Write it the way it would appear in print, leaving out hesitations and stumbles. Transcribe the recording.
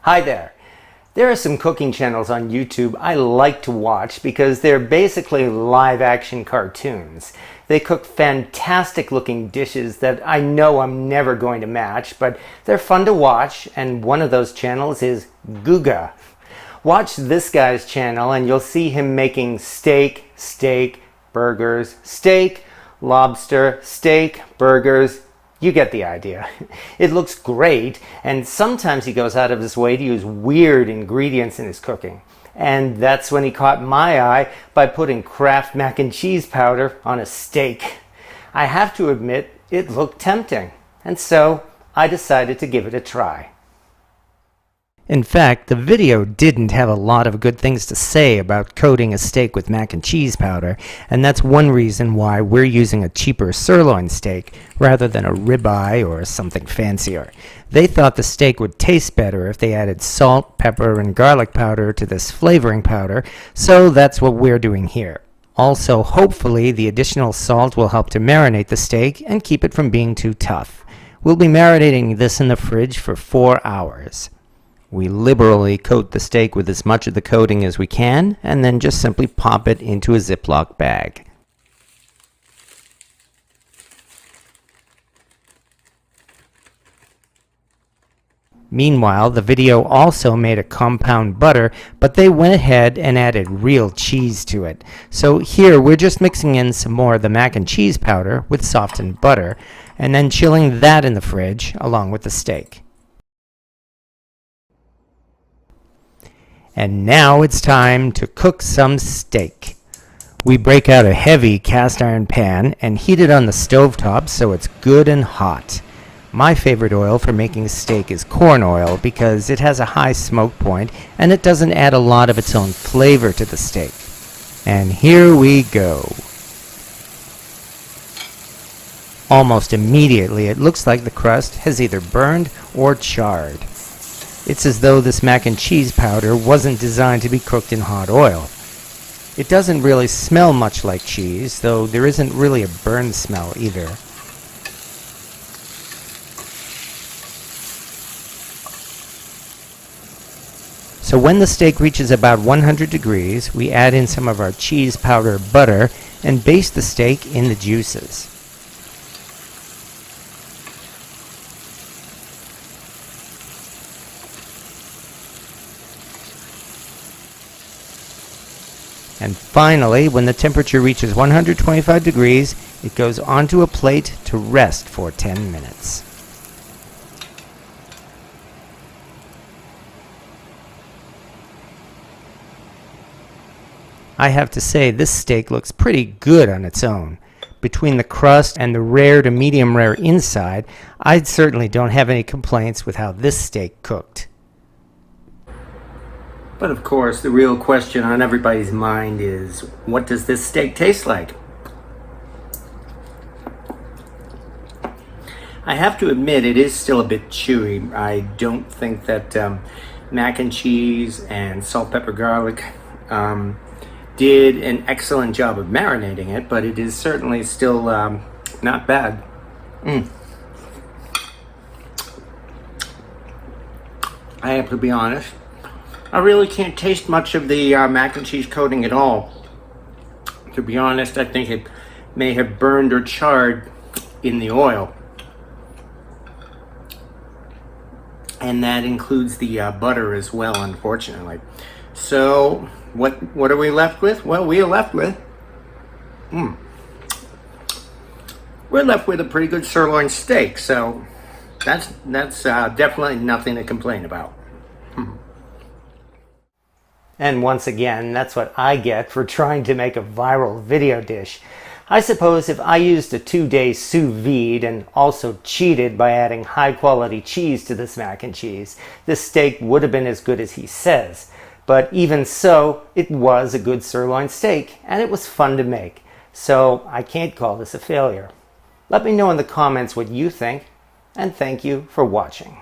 Hi there. There are some cooking channels on YouTube I like to watch because they're basically live action cartoons. They cook fantastic looking dishes that I know I'm never going to match, but they're fun to watch, and one of those channels is Guga. Watch this guy's channel and you'll see him making steak, burgers, steak, lobster, steak, burgers. You get the idea. It looks great, and sometimes he goes out of his way to use weird ingredients in his cooking. And that's when he caught my eye by putting Kraft mac and cheese powder on a steak. I have to admit, it looked tempting, and so I decided to give it a try. In fact, the video didn't have a lot of good things to say about coating a steak with mac and cheese powder, and that's one reason why we're using a cheaper sirloin steak rather than a ribeye or something fancier. They thought the steak would taste better if they added salt, pepper, and garlic powder to this flavoring powder, so that's what we're doing here. Also, hopefully, the additional salt will help to marinate the steak and keep it from being too tough. We'll be marinating this in the fridge for 4 hours. We liberally coat the steak with as much of the coating as we can, and then just simply pop it into a Ziploc bag. Meanwhile, the video also made a compound butter, but they went ahead and added real cheese to it. So here we're just mixing in some more of the mac and cheese powder with softened butter, and then chilling that in the fridge along with the steak. And now it's time to cook some steak. We break out a heavy cast iron pan and heat it on the stovetop so it's good and hot. My favorite oil for making steak is corn oil because it has a high smoke point and it doesn't add a lot of its own flavor to the steak. And here we go. Almost immediately it looks like the crust has either burned or charred. It's as though this mac and cheese powder wasn't designed to be cooked in hot oil. It doesn't really smell much like cheese, though there isn't really a burn smell either. So when the steak reaches about 100 degrees, we add in some of our cheese powder butter and baste the steak in the juices. And finally, when the temperature reaches 125 degrees, it goes onto a plate to rest for 10 minutes. I have to say, this steak looks pretty good on its own. Between the crust and the rare to medium rare inside, I certainly don't have any complaints with how this steak cooked. But of course, the real question on everybody's mind is, what does this steak taste like? I have to admit, it is still a bit chewy. I don't think that mac and cheese and salt, pepper, garlic did an excellent job of marinating it, but it is certainly still not bad. I have to be honest, I really can't taste much of the mac and cheese coating at all. To be honest, I think it may have burned or charred in the oil. And that includes the butter as well, unfortunately. So, what are we left with? Well, we are left with... We're left with a pretty good sirloin steak, so that's definitely nothing to complain about. And once again, that's what I get for trying to make a viral video dish. I suppose if I used a 2-day sous vide and also cheated by adding high-quality cheese to this mac and cheese, this steak would have been as good as he says. But even so, it was a good sirloin steak, and it was fun to make. So I can't call this a failure. Let me know in the comments what you think, and thank you for watching.